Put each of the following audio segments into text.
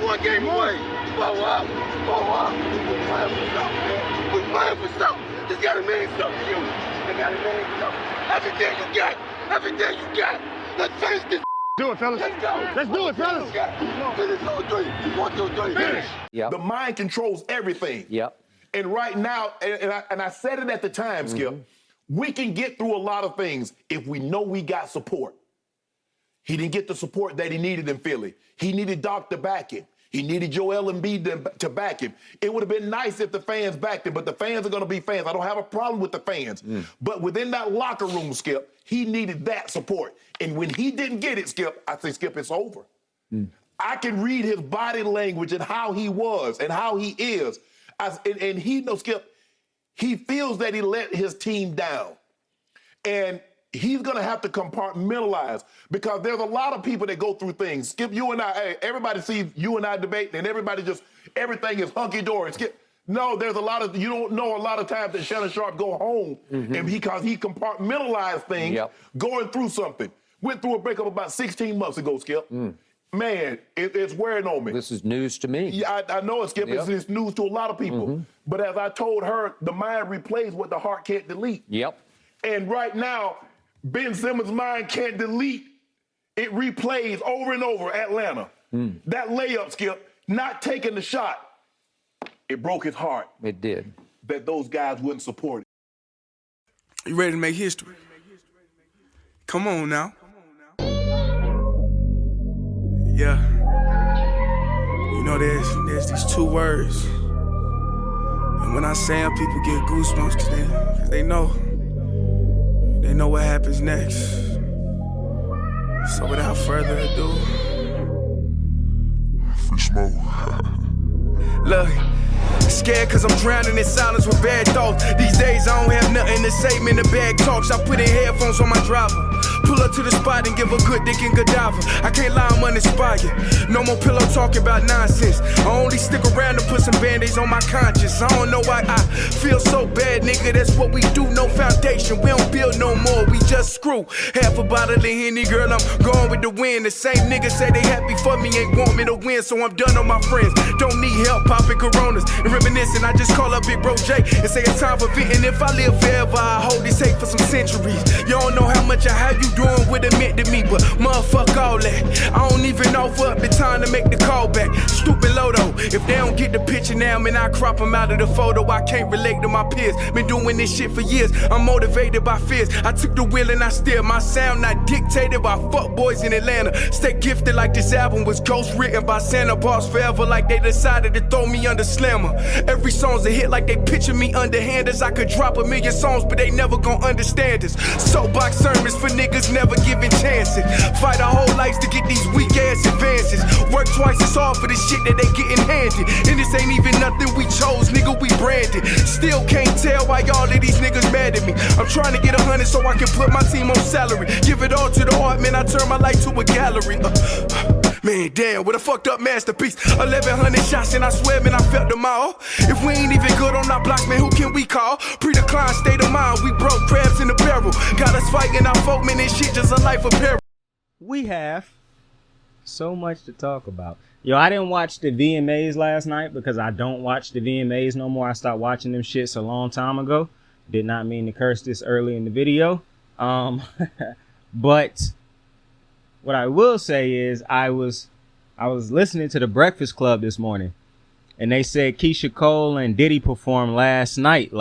one game away. Blow up. We're playing for something, man. We're playing for something. Just gotta mean something to you. They gotta mean something. Everything you got. Everything you got. Let's finish this. Do it, fellas. Let's go. Let's do it, fellas. Finish 2-3. 1, 2, 3. Finish. Yep. The mind controls everything. Yep. And right now, and I said it at the time, Skip, we can get through a lot of things if we know we got support. He didn't get the support that he needed in Philly. He needed Doc to back him. He needed Joel Embiid to back him. It would have been nice if the fans backed him, but the fans are going to be fans. I don't have a problem with the fans. But within that locker room, Skip, he needed that support. And when he didn't get it, Skip, I say, Skip, it's over. I can read his body language and how he was and how he is. And he knows, Skip, he feels that he let his team down. And he's going to have to compartmentalize because there's a lot of people that go through things. Skip, you and I, hey, everybody sees you and I debating and everything is hunky-dory. Skip, no, there's a lot of, you don't know a lot of times that Shannon Sharp go home and because he compartmentalized things going through something. Went through a breakup about 16 months ago, Skip. Man, it's wearing on me. This is news to me. Yeah, I know it, Skip. It's news to a lot of people. But as I told her, the mind replays what the heart can't delete. Yep. And right now, Ben Simmons' mind can't delete. It replays over and over Atlanta. That layup, Skip, not taking the shot, it broke his heart. It did. That those guys wouldn't support it. You ready to make history? Come on now. Yeah. You know, there's these two words. And when I say them, people get goosebumps because they know. They know what happens next. So without further ado, Free smoke. look. Scared cause I'm drowning in silence with bad thoughts. These days I don't have nothing to say, man, the bag talks. I put in headphones on my driver. Pull up to the spot and give a good dick and Godiva. I can't lie, I'm uninspired. No more pillow talking about nonsense. I only stick around to put some band-aids on my conscience. I don't know why I feel so bad, nigga. That's what we do, no foundation. We don't build no more, we just screw. Half a bottle of Henny, girl, I'm going with the wind. The same niggas say they happy for me, ain't want me to win. So I'm done on my friends. Don't need help popping Coronas and reminiscing. I just call up Big Bro J and say it's time for venting. If I live forever, I hold this hate for some centuries. You don't know how much I have you doing what it meant to me, but motherfuck all that. I don't even offer up the time to make the call back. Stupid Lodo, if they don't get the picture now, man, I crop them out of the photo. I can't relate to my peers. Been doing this shit for years. I'm motivated by fears. I took the wheel and I steer. My sound not dictated by fuck boys in Atlanta. Stay gifted like this album was ghost written by Santa Bars forever, like they decided to throw me under slammer. Every song's a hit like they picture me underhanders. I could drop 1,000,000 songs, but they never gon' understand us. Soapbox sermons for niggas never giving chances. Fight our whole lives to get these weak ass advances. Work twice as hard for the shit that they getting handed. And this ain't even nothing we chose, nigga, we branded. Still can't tell why all of these niggas mad at me. I'm trying to get 100 so I can put my team on salary. Give it all to the art, man, I turn my life to a gallery. Man, damn, what a fucked up masterpiece. 1,100 shots and I swear, man, I felt them all. If we ain't even good on our blocks, man, who can we call? Pre-decline state of mind, we broke crabs in the barrel. Got us fighting our folk, man, this shit just a life of peril. We have so much to talk about. Yo, I didn't watch the VMAs last night because I don't watch the VMAs no more. I stopped watching them shits a long time ago. Did not mean to curse this early in the video. But what I will say is I was listening to the Breakfast Club this morning, and they said Keisha Cole and Diddy performed last night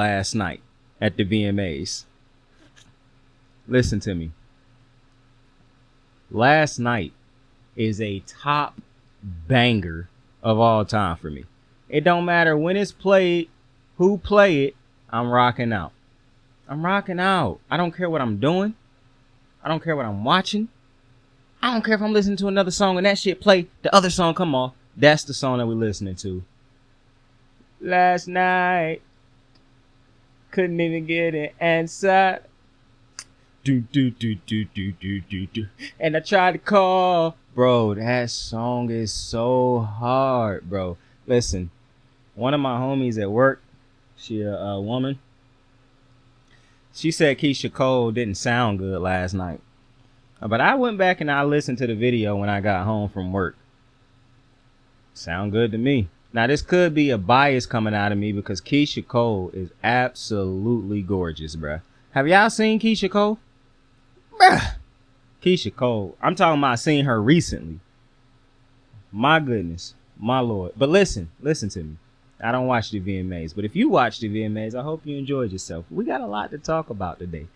at the VMAs. Listen to me. Last Night is a top banger of all time for me. It don't matter when it's played, who play it, I'm rocking out. I'm rocking out. I don't care what I'm doing. I don't care what I'm watching. I don't care if I'm listening to another song and that shit play, the other song come off. That's the song that we're listening to. Last night, couldn't even get an answer. Do. And I tried to call. Bro, that song is so hard, bro. Listen, one of my homies at work, she a woman, she said Keisha Cole didn't sound good last night. But I went back and I listened to the video when I got home from work. Sound good to me. Now, this could be a bias coming out of me because Keisha Cole is absolutely gorgeous, bruh. Have y'all seen Keisha Cole? Bruh. Keisha Cole. I'm talking about seeing her recently. My goodness. My Lord. But listen to me. I don't watch the VMAs, but if you watch the VMAs, I hope you enjoyed yourself. We got a lot to talk about today.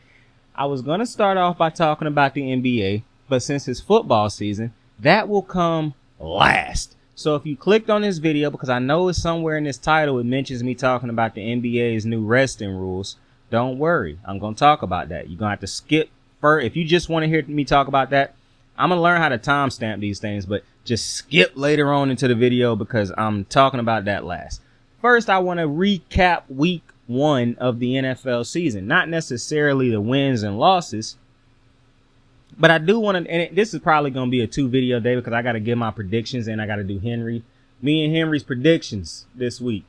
I was going to start off by talking about the NBA, but since it's football season, that will come last. So if you clicked on this video, because I know it's somewhere in this title, it mentions me talking about the NBA's new resting rules. Don't worry. I'm going to talk about that. You're going to have to skip first. If you just want to hear me talk about that, I'm going to learn how to timestamp these things, but just skip later on into the video because I'm talking about that last. First, I want to recap week 1 of the NFL season. Not necessarily the wins and losses, but I do want to, and this is probably going to be a 2-video day because I got to give my predictions and I got to do me and Henry's predictions this week.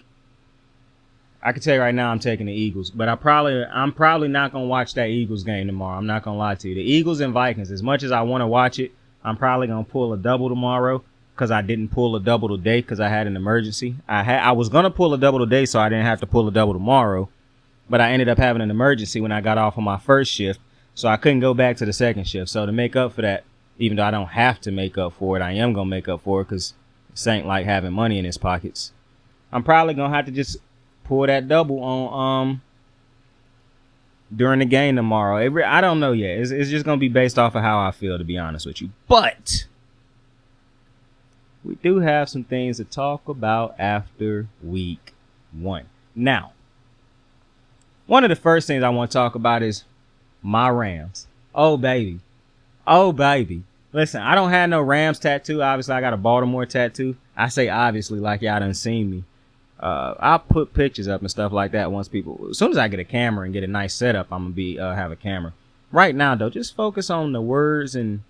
I can tell you right now I'm taking the Eagles, but I'm probably not going to watch that Eagles game tomorrow. I'm not going to lie to you. The Eagles and Vikings, as much as I want to watch it, I'm probably going to pull a double tomorrow because I didn't pull a double today because I had an emergency. I was going to pull a double today so I didn't have to pull a double tomorrow, but I ended up having an emergency when I got off on my first shift. So I couldn't go back to the second shift. So to make up for that, even though I don't have to make up for it, I am going to make up for it because this ain't like having money in his pockets. I'm probably going to have to just pull that double on during the game tomorrow. I don't know yet. It's just going to be based off of how I feel, to be honest with you. But we do have some things to talk about after week 1. Now, one of the first things I want to talk about is my Rams. Oh, baby. Listen, I don't have no Rams tattoo. Obviously, I got a Baltimore tattoo. I say obviously like y'all done seen me. I'll put pictures up and stuff like that once as soon as I get a camera and get a nice setup, I'm going to have a camera. Right now, though, just focus on the words and,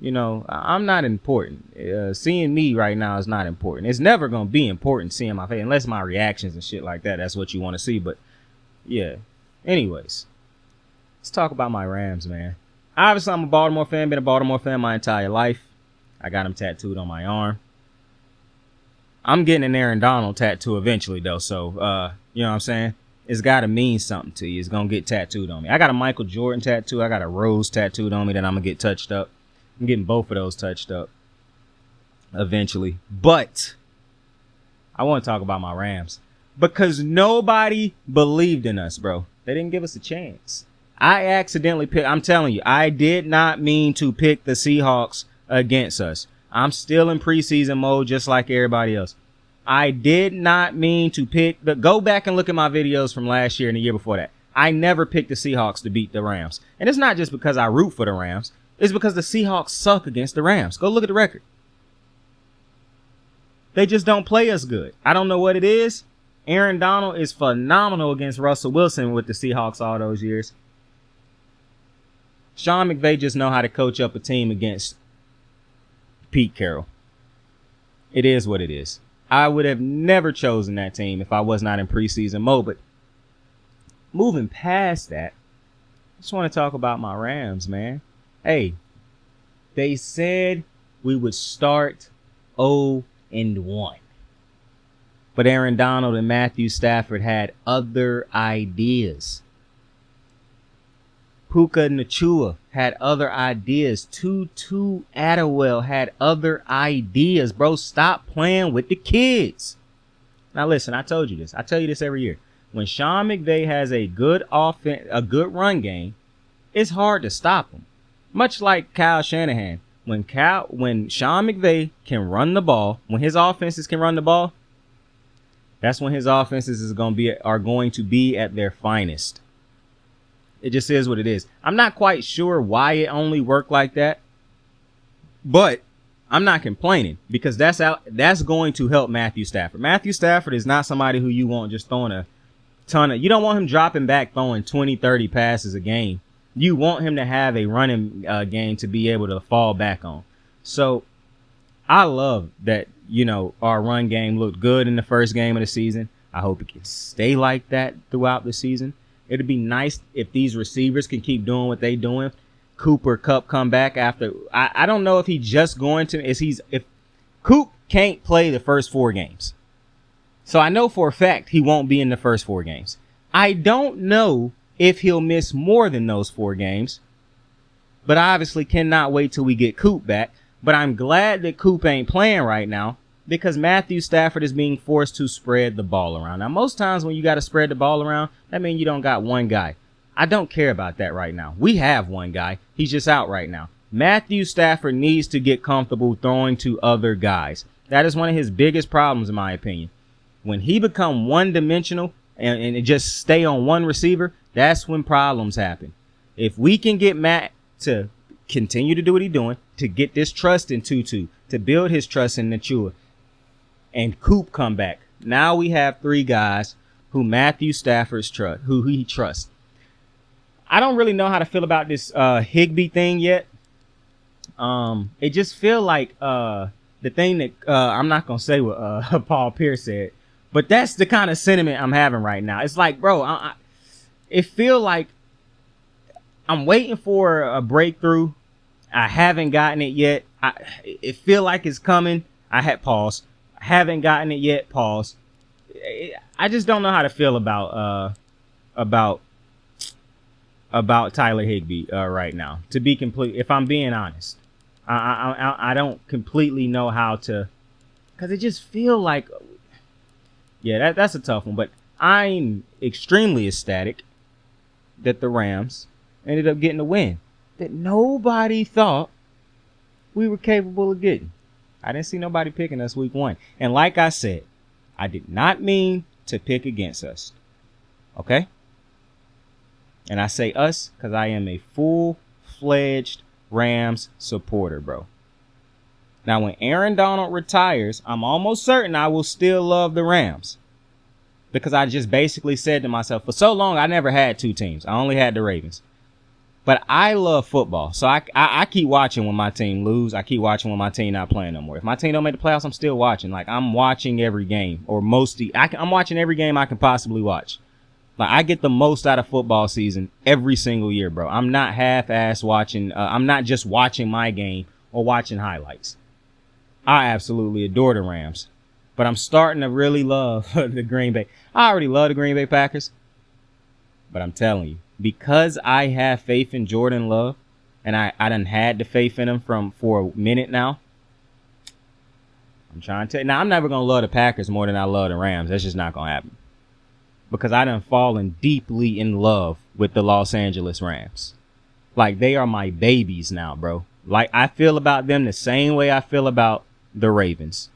I'm not important. Seeing me right now is not important. It's never going to be important seeing my face unless my reactions and shit like that. That's what you want to see. But, yeah. Anyways. Let's talk about my Rams, man. Obviously, I'm a Baltimore fan. Been a Baltimore fan my entire life. I got him tattooed on my arm. I'm getting an Aaron Donald tattoo eventually, though. So, you know what I'm saying? It's got to mean something to you. It's going to get tattooed on me. I got a Michael Jordan tattoo. I got a Rose tattooed on me that I'm going to get touched up. I'm getting both of those touched up eventually. But I want to talk about my Rams because nobody believed in us, bro. They didn't give us a chance. I accidentally picked. I'm telling you, I did not mean to pick the Seahawks against us. I'm still in preseason mode just like everybody else. I did not mean to pick go back and look at my videos from last year and the year before that. I never picked the Seahawks to beat the Rams. And it's not just because I root for the Rams. It's because the Seahawks suck against the Rams. Go look at the record. They just don't play us good. I don't know what it is. Aaron Donald is phenomenal against Russell Wilson with the Seahawks all those years. Sean McVay just know how to coach up a team against Pete Carroll. It is what it is. I would have never chosen that team if I was not in preseason mode. But moving past that, I just want to talk about my Rams, man. Hey, they said we would start 0-1. But Aaron Donald and Matthew Stafford had other ideas. Puka Nacua had other ideas. Tutu Atwell had other ideas. Bro, stop playing with the kids. Now listen, I told you this. I tell you this every year. When Sean McVay has a good offense, a good run game, it's hard to stop him. Much like Kyle Shanahan. When Sean McVay can run the ball, when his offenses can run the ball, that's when his offenses are going to be at their finest. It just is what it is. I'm not quite sure why it only worked like that, but I'm not complaining because that's going to help Matthew Stafford. Matthew Stafford is not somebody who you want just throwing a ton of. You don't want him dropping back throwing 20, 30 passes a game. You want him to have a running game to be able to fall back on. So I love that, our run game looked good in the first game of the season. I hope it can stay like that throughout the season. It'd be nice if these receivers can keep doing what they're doing. Cooper Kupp come back after. I don't know if he's just going to. Coop can't play the first 4 games. So I know for a fact he won't be in the first 4 games. I don't know if he'll miss more than those 4 games, but I obviously cannot wait till we get Coop back. But I'm glad that Coop ain't playing right now because Matthew Stafford is being forced to spread the ball around. Now, most times when you got to spread the ball around, that means you don't got one guy. I don't care about that right now. We have one guy. He's just out right now. Matthew Stafford needs to get comfortable throwing to other guys. That is one of his biggest problems, in my opinion. When he become one-dimensional and just stay on one receiver, that's when problems happen. If we can get Matt to continue to do what he's doing, to get this trust in Tutu, to build his trust in Nachua, and Coop come back. Now we have 3 guys who Matthew Stafford's trust, who he trusts. I don't really know how to feel about this Higbee thing yet. It just feel like the thing that I'm not gonna say what Paul Pierce said, but that's the kind of sentiment I'm having right now. It's like, bro, it feel like I'm waiting for a breakthrough. I haven't gotten it yet. It feel like it's coming. I haven't gotten it yet. Pause. I just don't know how to feel about Tyler Higbee right now. To be complete, if I'm being honest, I don't completely know how to, because it just feel like, yeah, that's a tough one. But I'm extremely ecstatic that the Rams ended up getting a win that nobody thought we were capable of getting. I didn't see nobody picking us week 1. And like I said, I did not mean to pick against us. Okay? And I say us because I am a full-fledged Rams supporter, bro. Now, when Aaron Donald retires, I'm almost certain I will still love the Rams. Because I just basically said to myself, for so long, I never had 2 teams. I only had the Ravens. But I love football. So I keep watching when my team lose. I keep watching when my team not playing no more. If my team don't make the playoffs, I'm still watching. Like, I'm watching every game. Or I'm watching every game I can possibly watch. Like, I get the most out of football season every single year, bro. I'm not half-ass watching. I'm not just watching my game or watching highlights. I absolutely adore the Rams. But I'm starting to really love the Green Bay. I already love the Green Bay Packers. But I'm telling you, because I have faith in Jordan Love, and I done had the faith in him for a minute now. I'm trying to. Now, I'm never going to love the Packers more than I love the Rams. That's just not going to happen. Because I done fallen deeply in love with the Los Angeles Rams. Like, they are my babies now, bro. Like, I feel about them the same way I feel about the Ravens.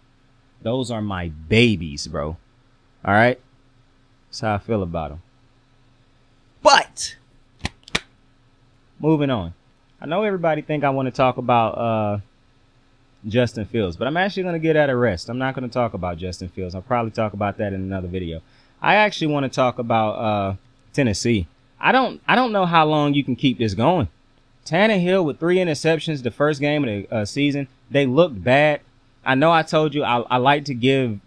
Those are my babies, bro. All right? That's how I feel about them. But, moving on. I know everybody think I want to talk about Justin Fields, but I'm actually going to get at a rest. I'm not going to talk about Justin Fields. I'll probably talk about that in another video. I actually want to talk about Tennessee. I don't know how long you can keep this going. Tannehill with 3 interceptions the first game of the season. They looked bad. I know I told you I like to give,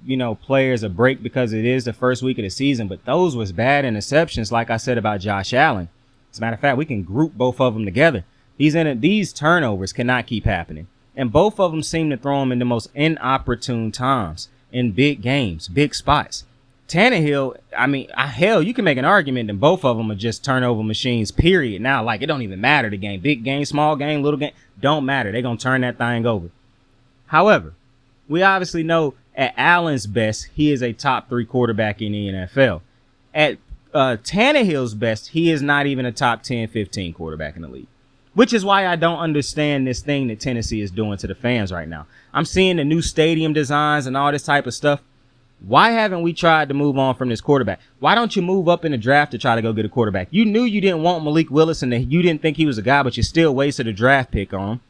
players a break because it is the first week of the season, but those was bad interceptions like I said about Josh Allen. As a matter of fact, we can group both of them together. These turnovers cannot keep happening. And both of them seem to throw them in the most inopportune times in big games, big spots. Tannehill, hell, you can make an argument that both of them are just turnover machines, period. Now, like, it don't even matter the game. Big game, small game, little game, don't matter. They're going to turn that thing over. However, we obviously know at Allen's best, he is a top 3 quarterback in the NFL. At Tannehill's best, he is not even a top 10, 15 quarterback in the league. Which is why I don't understand this thing that Tennessee is doing to the fans right now. I'm seeing the new stadium designs and all this type of stuff. Why haven't we tried to move on from this quarterback? Why don't you move up in the draft to try to go get a quarterback? You knew you didn't want Malik Willis and that you didn't think he was a guy, but you still wasted a draft pick on him.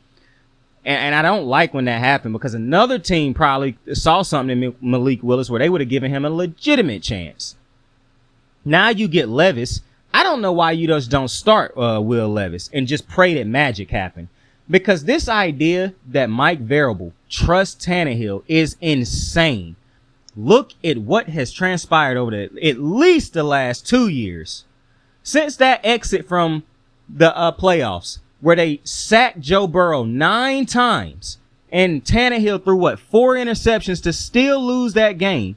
And I don't like when that happened because another team probably saw something in Malik Willis where they would have given him a legitimate chance. Now you get Levis. I don't know why you just don't start Will Levis and just pray that magic happen. Because this idea that Mike Vrabel trusts Tannehill is insane. Look at what has transpired over at least the last 2 years. Since that exit from the playoffs, where they sacked Joe Burrow 9 times And Tannehill threw 4 interceptions to still lose that game.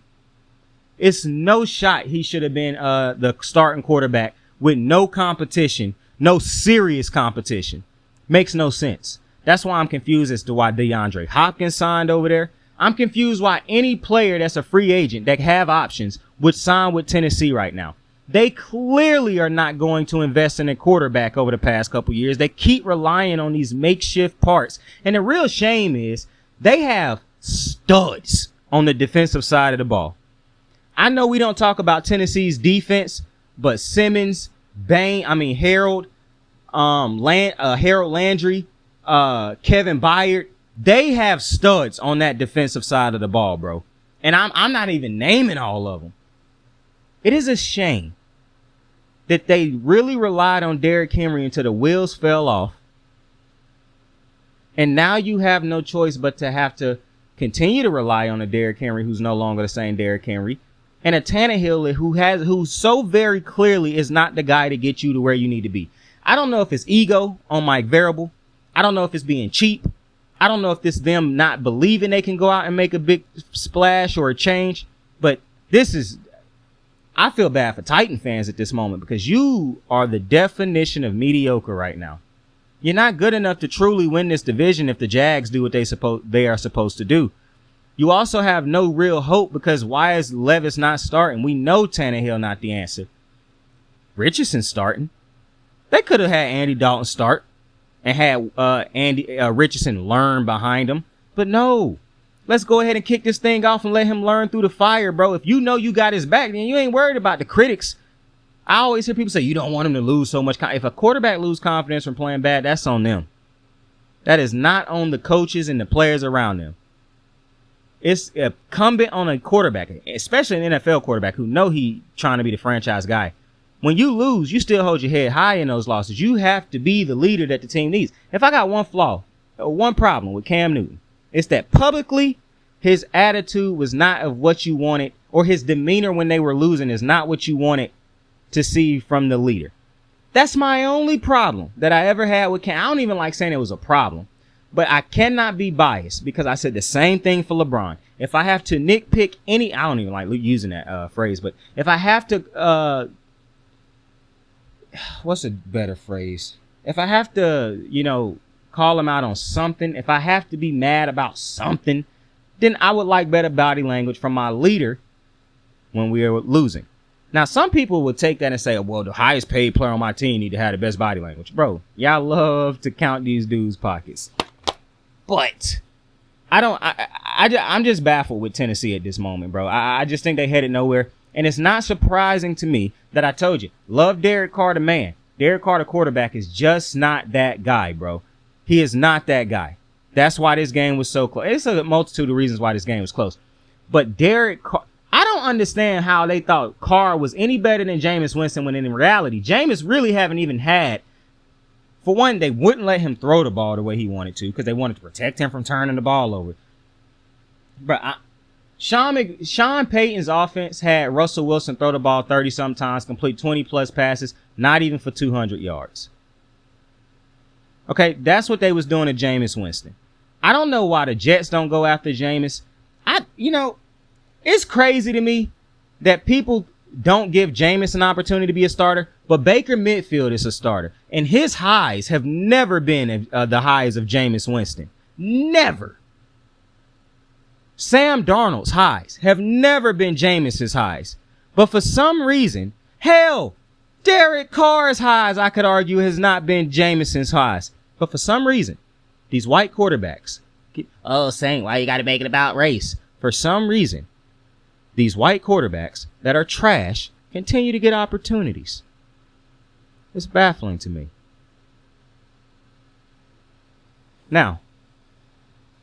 It's no shot he should have been the starting quarterback with no competition, no serious competition. Makes no sense. That's why I'm confused as to why DeAndre Hopkins signed over there. I'm confused why any player that's a free agent that have options would sign with Tennessee right now. They clearly are not going to invest in a quarterback over the past couple years. They keep relying on these makeshift parts. And the real shame is they have studs on the defensive side of the ball. I know we don't talk about Tennessee's defense, but Simmons, Harold Landry, Kevin Byard, they have studs on that defensive side of the ball, bro. And I'm not even naming all of them. It is a shame that they really relied on Derrick Henry until the wheels fell off. And now you have no choice but to have to continue to rely on a Derrick Henry who's no longer the same Derrick Henry. And a Tannehill who so very clearly is not the guy to get you to where you need to be. I don't know if it's ego on Mike Variable. I don't know if it's being cheap. I don't know if it's them not believing they can go out and make a big splash or a change. But I feel bad for Titan fans at this moment because you are the definition of mediocre right now. You're not good enough to truly win this division if the Jags do what they are supposed to do. You also have no real hope because why is Levis not starting? We know Tannehill not the answer. Richardson starting. They could have had Andy Dalton start and had Richardson learn behind him. But no. Let's go ahead and kick this thing off and let him learn through the fire, bro. If you know you got his back, then you ain't worried about the critics. I always hear people say you don't want him to lose so much. If a quarterback lose confidence from playing bad, that's on them. That is not on the coaches and the players around them. It's incumbent on a quarterback, especially an NFL quarterback who know he trying to be the franchise guy. When you lose, you still hold your head high in those losses. You have to be the leader that the team needs. If I got one flaw or one problem with Cam Newton, it's that publicly his attitude was not of what you wanted, or his demeanor when they were losing is not what you wanted to see from the leader. That's my only problem that I ever had with Cam. I don't even like saying it was a problem, but I cannot be biased because I said the same thing for LeBron. If I have to nitpick I don't even like using that phrase, but if I have to, what's a better phrase? If I have to, call him out on something, if I have to be mad about something, then I would like better body language from my leader when we are losing. Now, some people would take that and say, well, the highest paid player on my team need to have the best body language. Bro, y'all love to count these dudes' pockets. But I'm just baffled with Tennessee at this moment, bro. I just think they headed nowhere. And it's not surprising to me that I told you, love Derek Carr the man. Derek Carr the quarterback is just not that guy, bro. He is not that guy. That's why this game was so close. It's a multitude of reasons why this game was close. But Derek Carr, I don't understand how they thought Carr was any better than Jameis Winston when in reality, Jameis really haven't even had. For one, they wouldn't let him throw the ball the way he wanted to because they wanted to protect him from turning the ball over. But Sean Payton's offense had Russell Wilson throw the ball 30 sometimes, complete 20 plus passes, not even for 200 yards. Okay, that's what they was doing to Jameis Winston. I don't know why the Jets don't go after Jameis. It's crazy to me that people don't give Jameis an opportunity to be a starter, but Baker Mayfield is a starter. And his highs have never been the highs of Jameis Winston. Never. Sam Darnold's highs have never been Jameis's highs. But for some reason, hell, Derek Carr's highs, I could argue, has not been Jameson's highs. But for some reason, these white quarterbacks, saying why you got to make it about race. For some reason, these white quarterbacks that are trash continue to get opportunities. It's baffling to me. Now,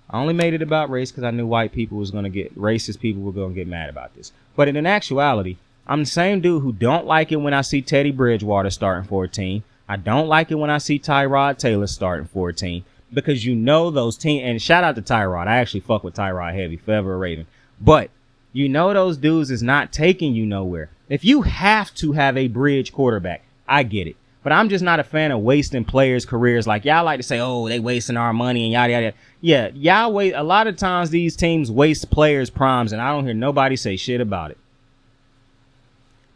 I only made it about race because I knew racist people were going to get mad about this. But in actuality, I'm the same dude who don't like it when I see Teddy Bridgewater starting 14. I don't like it when I see Tyrod Taylor starting 14 because those teams, and shout out to Tyrod. I actually fuck with Tyrod heavy, forever a Raven. But those dudes is not taking you nowhere. If you have to have a bridge quarterback, I get it. But I'm just not a fan of wasting players' careers. Like, y'all like to say, oh, they wasting our money and yada, yada. Yeah, y'all wait. A lot of times these teams waste players' primes, and I don't hear nobody say shit about it.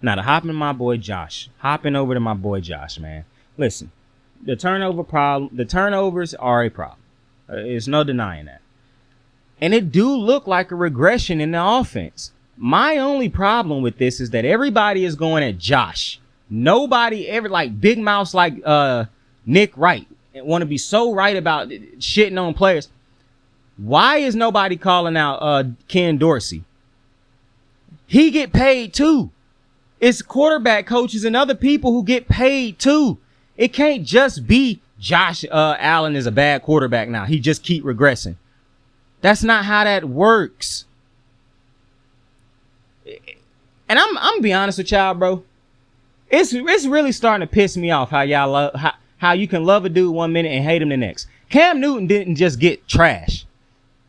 Now, to hop in my boy Josh. Hopping over to my boy Josh, man. Listen, the turnovers are a problem. There's no denying that. And it do look like a regression in the offense. My only problem with this is that everybody is going at Josh. Nobody ever, like big mouths like Nick Wright, want to be so right about shitting on players. Why is nobody calling out Ken Dorsey? He get paid too. It's quarterback coaches and other people who get paid too. It can't just be Josh Allen is a bad quarterback now. He just keep regressing. That's not how that works. And I'm gonna be honest with y'all, bro. It's really starting to piss me off how y'all love how you can love a dude 1 minute and hate him the next. Cam Newton didn't just get trash.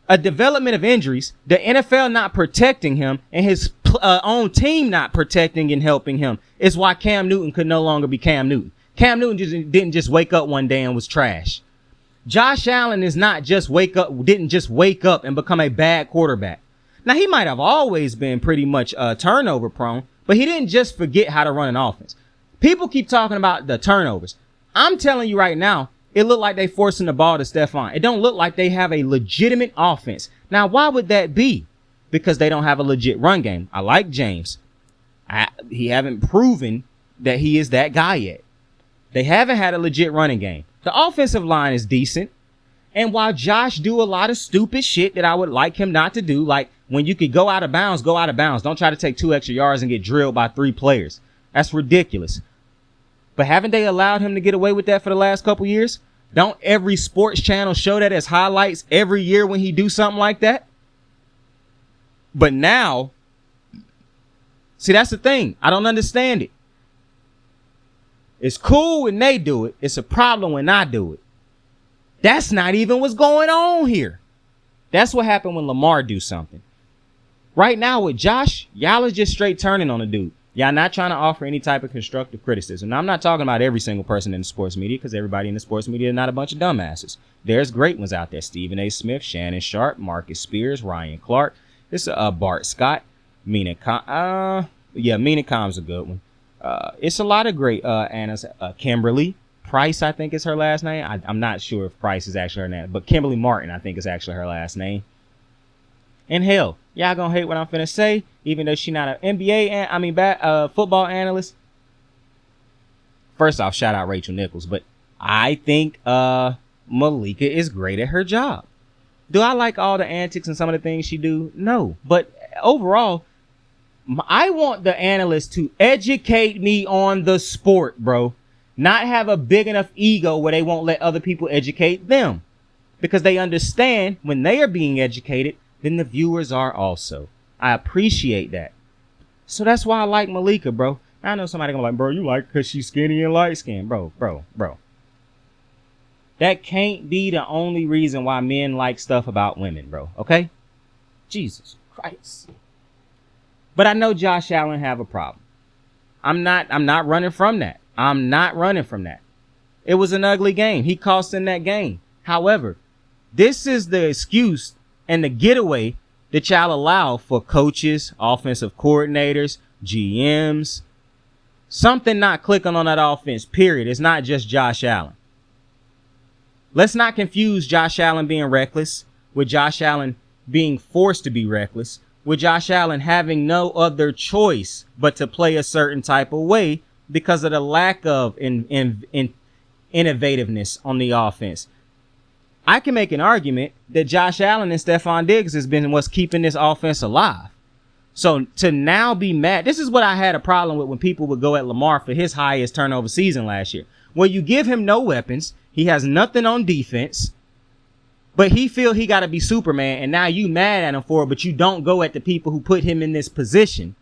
A development of injuries, the NFL not protecting him, and his own team not protecting and helping him is why Cam Newton could no longer be Cam Newton. Cam Newton didn't just wake up one day and was trash. Josh Allen didn't just wake up and become a bad quarterback. Now, he might have always been pretty much turnover prone, but he didn't just forget how to run an offense. People keep talking about the turnovers. I'm telling you right now, it looked like they forcing the ball to Stephon. It don't look like they have a legitimate offense. Now, why would that be? Because they don't have a legit run game. I like James. He haven't proven that he is that guy yet. They haven't had a legit running game. The offensive line is decent. And while Josh do a lot of stupid shit that I would like him not to do, like when you could go out of bounds, go out of bounds. Don't try to take 2 extra yards and get drilled by 3 players. That's ridiculous. But haven't they allowed him to get away with that for the last couple years? Don't every sports channel show that as highlights every year when he do something like that? But now, see, that's the thing. I don't understand it. It's cool when they do it. It's a problem when I do it. That's not even what's going on here. That's what happened when Lamar do something. Right now with Josh, y'all is just straight turning on the dude. Y'all not trying to offer any type of constructive criticism. Now, I'm not talking about every single person in the sports media because everybody in the sports media is not a bunch of dumbasses. There's great ones out there. Stephen A. Smith, Shannon Sharp, Marcus Spears, Ryan Clark. It's Bart Scott. Mina Com's a good one. It's a lot of great Anna's. Kimberly Price, I think is her last name. I'm not sure if Price is actually her name, but Kimberly Martin, I think is actually her last name. And hell, y'all gonna hate what I'm finna say, even though she not an NBA football analyst. First off, shout out Rachel Nichols, but I think Malika is great at her job. Do I like all the antics and some of the things she do? No, but overall, I want the analyst to educate me on the sport, bro. Not have a big enough ego where they won't let other people educate them. Because they understand when they are being educated, then the viewers are also. I appreciate that. So that's why I like Malika, bro. I know somebody gonna be like, bro, you like because she's skinny and light skinned. Bro. That can't be the only reason why men like stuff about women, bro. Okay? Jesus Christ. But I know Josh Allen have a problem. I'm not running from that. I'm not running from that. It was an ugly game. He cost in that game. However, this is the excuse and the getaway that y'all allow for coaches, offensive coordinators, GMs. Something not clicking on that offense, period. It's not just Josh Allen. Let's not confuse Josh Allen being reckless with Josh Allen being forced to be reckless, with Josh Allen having no other choice but to play a certain type of way because of the lack of innovativeness on the offense. I can make an argument that Josh Allen and Stephon Diggs has been what's keeping this offense alive. So to now be mad, this is what I had a problem with when people would go at Lamar for his highest turnover season last year. Where you give him no weapons, he has nothing on defense, but he feel he got to be Superman, and now you mad at him for it, but you don't go at the people who put him in this position.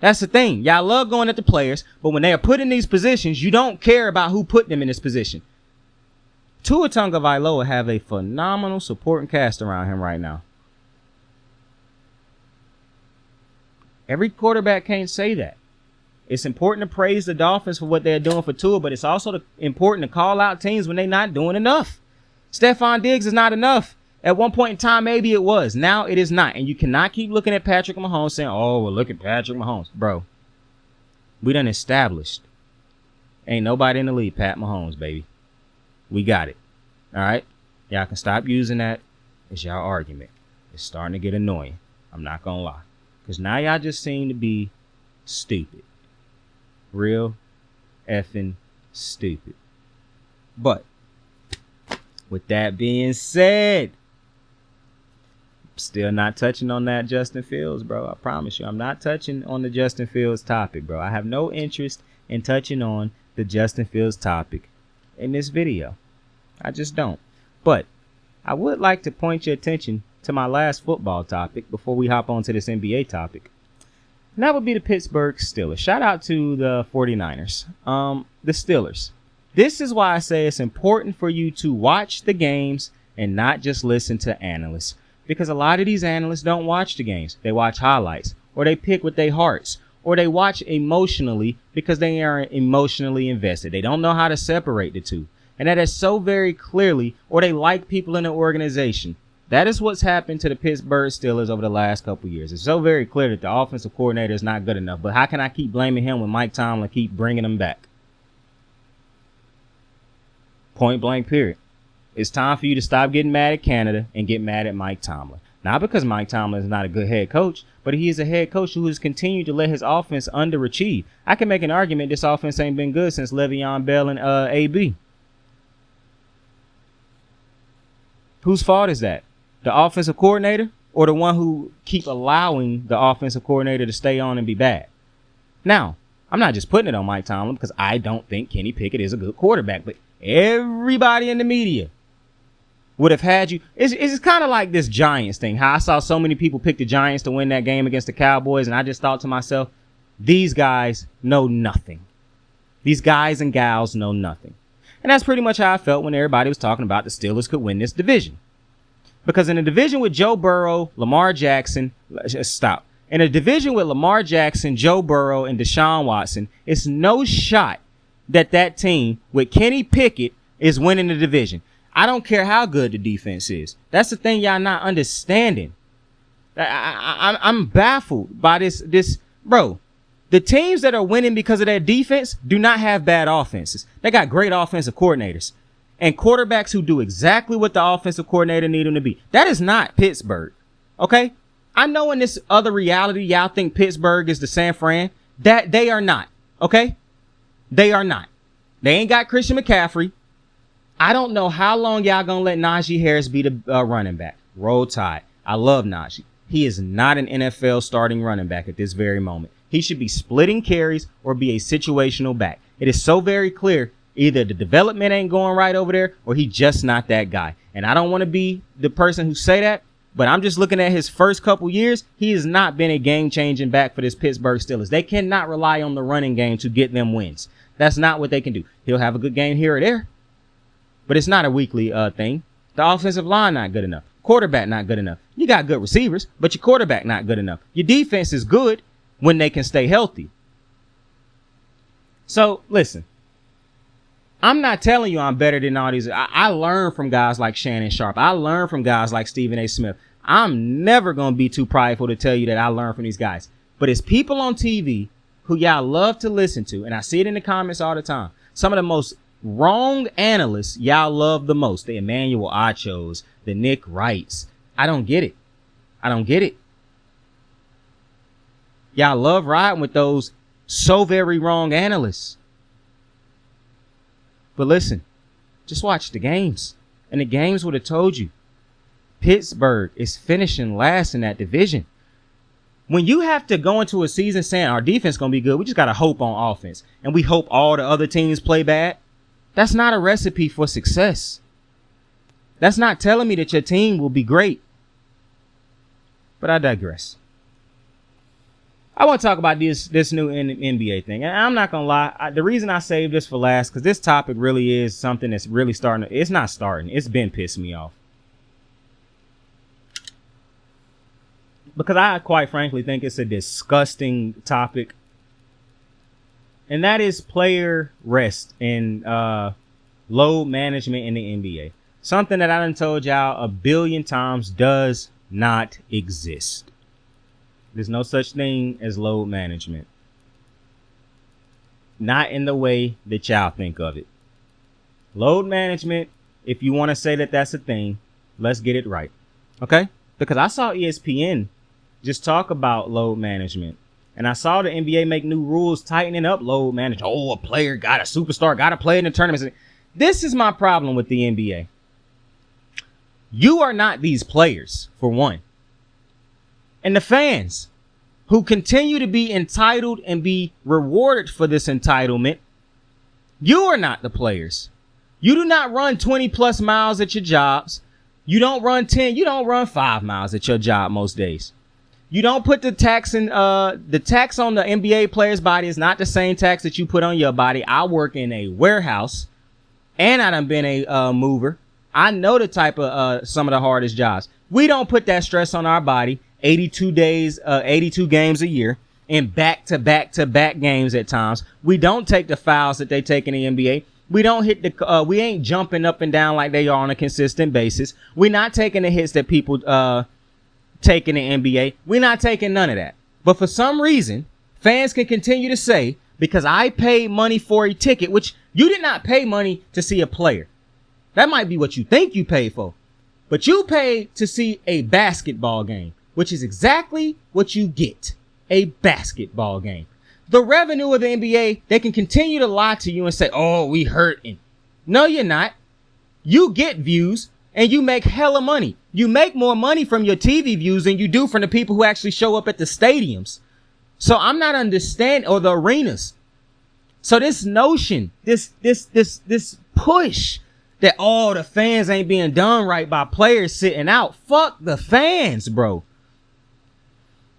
That's the thing. Y'all love going at the players, but when they are put in these positions, you don't care about who put them in this position. Tua Tagovailoa have a phenomenal supporting cast around him right now. Every quarterback can't say that. It's important to praise the Dolphins for what they're doing for Tua, but it's also important to call out teams when they're not doing enough. Stephon Diggs is not enough. At one point in time, maybe it was. Now it is not. And you cannot keep looking at Patrick Mahomes saying, oh, well, look at Patrick Mahomes. Bro, we done established. Ain't nobody in the league, Pat Mahomes, baby. We got it. All right? Y'all can stop using that as y'all argument. It's starting to get annoying. I'm not going to lie. Because now y'all just seem to be stupid. Real effing stupid. But with that being said, still not touching on that Justin Fields, bro. I promise you, I'm not touching on the Justin Fields topic, bro. I have no interest in touching on the Justin Fields topic in this video. I just don't. But I would like to point your attention to my last football topic before we hop on to this NBA topic. And that would be the Pittsburgh Steelers. Shout out to the 49ers. The Steelers. This is why I say it's important for you to watch the games and not just listen to analysts. Because a lot of these analysts don't watch the games. They watch highlights, or they pick with their hearts, or they watch emotionally because they aren't emotionally invested. They don't know how to separate the two. And that is so very clearly, or they like people in the organization. That is what's happened to the Pittsburgh Steelers over the last couple of years. It's so very clear that the offensive coordinator is not good enough. But how can I keep blaming him when Mike Tomlin keep bringing him back? Point blank period. It's time for you to stop getting mad at Canada and get mad at Mike Tomlin. Not because Mike Tomlin is not a good head coach, but he is a head coach who has continued to let his offense underachieve. I can make an argument this offense ain't been good since Le'Veon Bell and AB. Whose fault is that? The offensive coordinator or the one who keep allowing the offensive coordinator to stay on and be bad? Now, I'm not just putting it on Mike Tomlin because I don't think Kenny Pickett is a good quarterback, but everybody in the media would have had you. It's kind of like this Giants thing. How I saw so many people pick the Giants to win that game against the Cowboys, and I just thought to myself, these guys know nothing. These guys and gals know nothing. And that's pretty much how I felt when everybody was talking about the Steelers could win this division. Because in a division with Joe Burrow, Lamar Jackson, stop. In a division with Lamar Jackson, Joe Burrow, and Deshaun Watson, it's no shot that that team with Kenny Pickett is winning the division. I don't care how good the defense is. That's the thing y'all not understanding. I'm baffled by this. Bro, the teams that are winning because of their defense do not have bad offenses. They got great offensive coordinators and quarterbacks who do exactly what the offensive coordinator need them to be. That is not Pittsburgh, okay? I know in this other reality, y'all think Pittsburgh is the San Fran. That they are not, okay? They are not. They ain't got Christian McCaffrey. I don't know how long y'all gonna let Najee Harris be the running back. Roll Tide. I love Najee. He is not an NFL starting running back at this very moment. He should be splitting carries or be a situational back. It is so very clear. Either the development ain't going right over there or he just not that guy. And I don't want to be the person who say that, but I'm just looking at his first couple years. He has not been a game-changing back for this Pittsburgh Steelers. They cannot rely on the running game to get them wins. That's not what they can do. He'll have a good game here or there, but it's not a weekly thing. The offensive line not good enough. Quarterback not good enough. You got good receivers, but your quarterback not good enough. Your defense is good when they can stay healthy. So, listen. I'm not telling you I'm better than all these. I learn from guys like Shannon Sharp. I learn from guys like Stephen A. Smith. I'm never going to be too prideful to tell you that I learn from these guys. But it's people on TV who y'all love to listen to, and I see it in the comments all the time. Some of the most wrong analysts y'all love the most. The Emmanuel Achos, the Nick Wrights. I don't get it. I don't get it. Y'all love riding with those so very wrong analysts. But listen, just watch the games. And the games would have told you. Pittsburgh is finishing last in that division. When you have to go into a season saying our defense is going to be good, we just got to hope on offense. And we hope all the other teams play bad. That's not a recipe for success. That's not telling me that your team will be great. But I digress. I want to talk about this new NBA thing. And I'm not going to lie. The reason I saved this for last, because this topic really is something that's really it's not starting. It's been pissing me off. Because I quite frankly think it's a disgusting topic. and that is player rest and load management in the NBA. Something that I done told y'all a billion times does not exist. There's no such thing as load management. Not in the way that y'all think of it. Load management, if you want to say that that's a thing, let's get it right. Okay? Because I saw ESPN just talk about load management. And I saw the NBA make new rules tightening up load management. Oh, a player got a superstar, got to play in the tournaments. This is my problem with the NBA. You are not these players, for one. And the fans who continue to be entitled and be rewarded for this entitlement, you are not the players. You do not run 20 plus miles at your jobs. You don't run 10. You don't run 5 miles at your job most days. You don't put the tax on the NBA player's body is not the same tax that you put on your body. I work in a warehouse and I done been a mover. I know the type of some of the hardest jobs. We don't put that stress on our body. 82 days, 82 games a year, and back-to-back games at times. We don't take the fouls that they take in the NBA. We don't hit the. We ain't jumping up and down like they are on a consistent basis. We're not taking the hits that people take in the NBA. We're not taking none of that. But for some reason, fans can continue to say, because I paid money for a ticket, which you did not pay money to see a player. That might be what you think you paid for. But you paid to see a basketball game, which is exactly what you get. A basketball game. The revenue of the NBA, they can continue to lie to you and say, oh, we hurting. No, you're not. You get views and you make hella money. You make more money from your TV views than you do from the people who actually show up at the stadiums. So I'm not understanding, or the arenas. So this notion, this push that, oh, the fans ain't being done right by players sitting out. Fuck the fans, bro.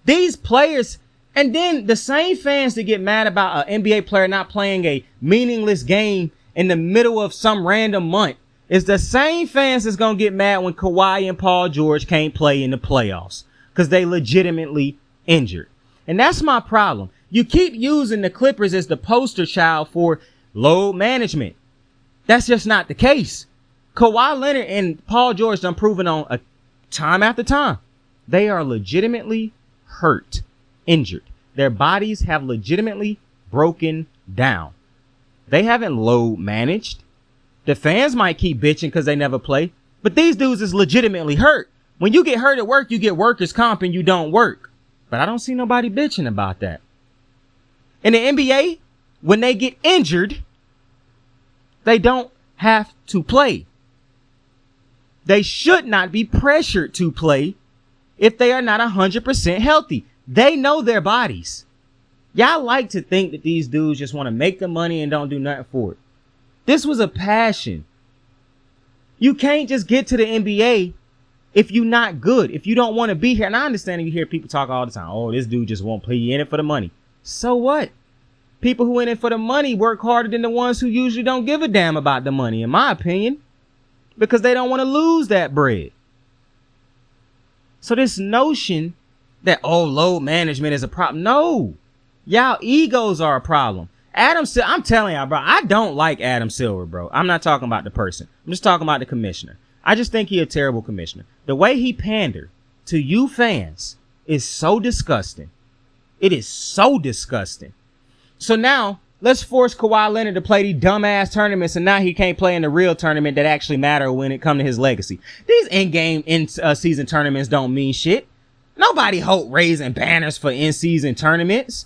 These players, and then the same fans that get mad about an NBA player not playing a meaningless game in the middle of some random month is the same fans that's going to get mad when Kawhi and Paul George can't play in the playoffs because they legitimately injured. And that's my problem. You keep using the Clippers as the poster child for load management. That's just not the case. Kawhi Leonard and Paul George done proven on time after time. They are legitimately hurt, injured. Their bodies have legitimately broken down. They haven't load managed. The fans might keep bitching because they never play, but these dudes is legitimately hurt. When you get hurt at work, you get workers' comp and you don't work. But I don't see nobody bitching about that. In the NBA, when they get injured, they don't have to play. They should not be pressured to play if they are not 100% healthy. They know their bodies. Y'all like to think that these dudes just want to make the money and don't do nothing for it. This was a passion. You can't just get to the NBA if you're not good, if you don't want to be here. And I understand you hear people talk all the time. Oh, this dude just won't play. He in it for the money. So what? People who in it for the money work harder than the ones who usually don't give a damn about the money, in my opinion, because they don't want to lose that bread. So this notion that, oh, load management is a problem. No, y'all egos are a problem. Adam Silver, I'm telling y'all, bro, I don't like Adam Silver, bro. I'm not talking about the person. I'm just talking about the commissioner. I just think he's a terrible commissioner. The way he pandered to you fans is so disgusting. It is so disgusting. So now let's force Kawhi Leonard to play these dumbass tournaments, and now he can't play in the real tournament that actually matter when it comes to his legacy. These in-game, season tournaments don't mean shit. Nobody hope raising banners for in-season tournaments.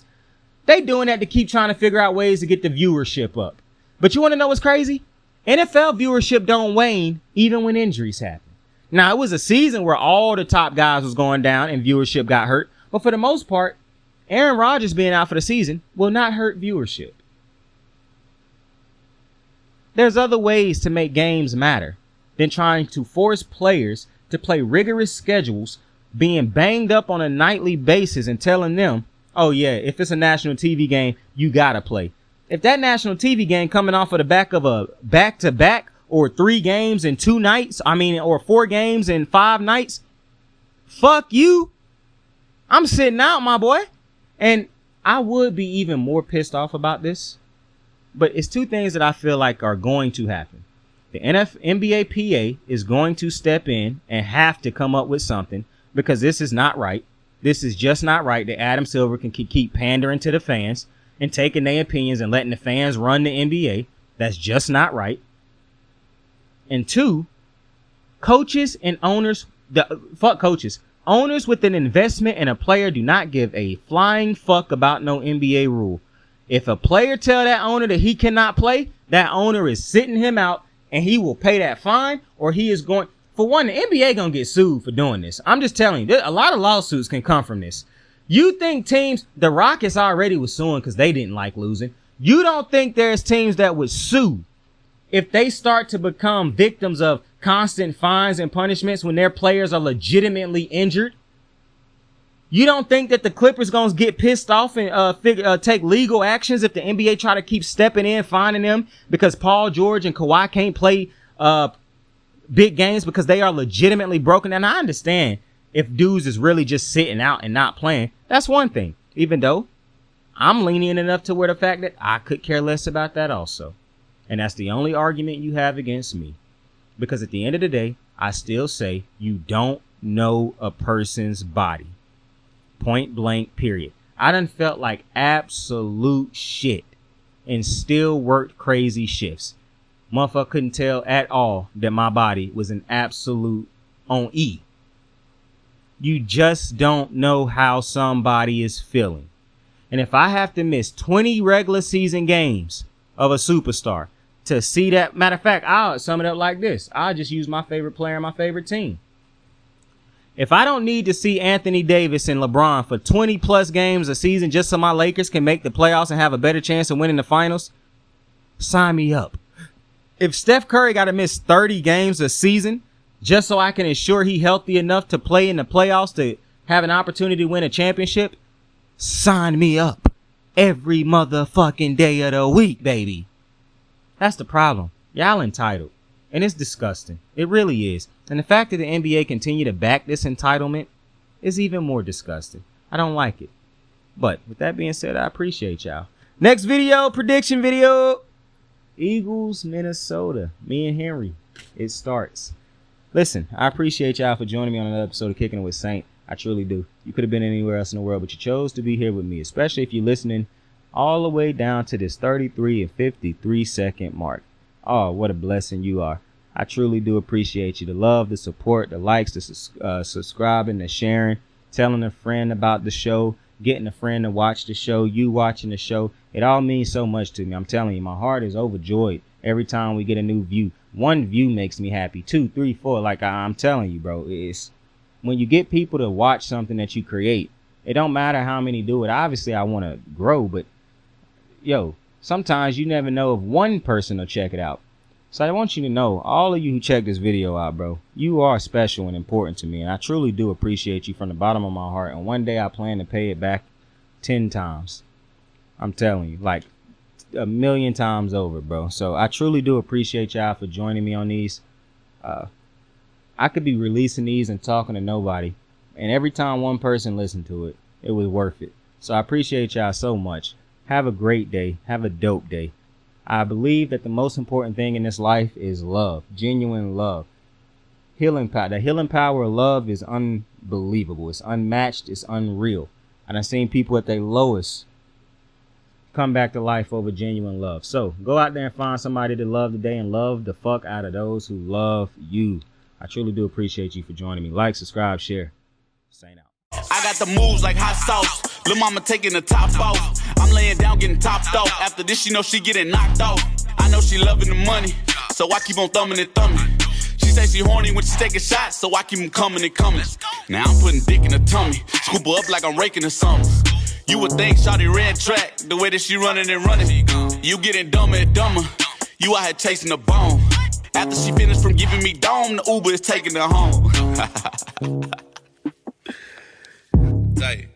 They doing that to keep trying to figure out ways to get the viewership up. But you want to know what's crazy? NFL viewership don't wane even when injuries happen. Now, it was a season where all the top guys was going down and viewership got hurt. But for the most part, Aaron Rodgers being out for the season will not hurt viewership. There's other ways to make games matter than trying to force players to play rigorous schedules, being banged up on a nightly basis and telling them, oh yeah, if it's a national TV game, you gotta play. If that national TV game coming off of the back of a back-to-back or 3 games in 2 nights, or 4 games in 5 nights, fuck you. I'm sitting out, my boy. And I would be even more pissed off about this, but it's two things that I feel like are going to happen. The NBA PA is going to step in and have to come up with something, because this is not right. This is just not right that Adam Silver can keep pandering to the fans and taking their opinions and letting the fans run the NBA. That's just not right. And two, coaches and owners, fuck coaches. Owners with an investment in a player do not give a flying fuck about no NBA rule. If a player tell that owner that he cannot play, that owner is sitting him out and he will pay that fine, or he is going... For one, the NBA gonna get sued for doing this. I'm just telling you, a lot of lawsuits can come from this. You think teams... The Rockets already was suing because they didn't like losing. You don't think there's teams that would sue if they start to become victims of constant fines and punishments when their players are legitimately injured? You don't think that the Clippers gonna get pissed off and take legal actions if the NBA try to keep stepping in, finding them because Paul George and Kawhi can't play big games because they are legitimately broken? And I understand if dudes is really just sitting out and not playing. That's one thing. Even though I'm lenient enough to where the fact that I could care less about that also. And that's the only argument you have against me. Because at the end of the day, I still say you don't know a person's body. Point blank, period. I done felt like absolute shit and still worked crazy shifts. Motherfucker couldn't tell at all that my body was an absolute on E. You just don't know how somebody is feeling. And if I have to miss 20 regular season games of a superstar to see that, matter of fact, I'll sum it up like this. I'll just use my favorite player and my favorite team. If I don't need to see Anthony Davis and LeBron for 20 plus games a season just so my Lakers can make the playoffs and have a better chance of winning the finals, sign me up. If Steph Curry got to miss 30 games a season just so I can ensure he healthy enough to play in the playoffs to have an opportunity to win a championship, sign me up every motherfucking day of the week, baby. That's the problem. Y'all entitled. And it's disgusting. It really is. And the fact that the NBA continue to back this entitlement is even more disgusting. I don't like it. But with that being said, I appreciate y'all. Next video, prediction video. Eagles, Minnesota. Me and Henry. It starts. Listen, I appreciate y'all for joining me on another episode of Kicking It with Saint. I truly do. You could have been anywhere else in the world, but you chose to be here with me, especially if you're listening all the way down to this 33 and 53 second mark. Oh, what a blessing you are. I truly do appreciate you. The love, the support, the likes, the subscribing, the sharing, telling a friend about the show, getting a friend to watch the show, you watching the show. It all means so much to me. I'm telling you, my heart is overjoyed every time we get a new view. One view makes me happy. 2, 3, 4. Like I'm telling you, bro, it's when you get people to watch something that you create, it don't matter how many do it. Obviously, I want to grow, but yo, sometimes you never know if one person will check it out. So I want you to know, all of you who check this video out, bro, you are special and important to me. And I truly do appreciate you from the bottom of my heart. And one day I plan to pay it back 10 times. I'm telling you, like 1,000,000 times over, bro. So I truly do appreciate y'all for joining me on these. I could be releasing these and talking to nobody. And every time one person listened to it, it was worth it. So I appreciate y'all so much. Have a great day. Have a dope day. I believe that the most important thing in this life is love, genuine love. Healing power. The healing power of love is unbelievable. It's unmatched. It's unreal. And I've seen people at their lowest come back to life over genuine love. So go out there and find somebody to love today and love the fuck out of those who love you. I truly do appreciate you for joining me. Like, subscribe, share. Saint out. I got the moves like hot sauce. Lil' mama taking the top off. I'm laying down getting topped off. After this, she know she getting knocked off. I know she loving the money, so I keep on thumbing and thumbing. She say she horny when she taking shots, so I keep them coming and coming. Now I'm putting dick in her tummy, scoop her up like I'm raking her something. You would think shawty red track, the way that she running and running. You getting dumber and dumber, you out here chasing the bone. After she finished from giving me dome, the Uber is taking her home. Tight.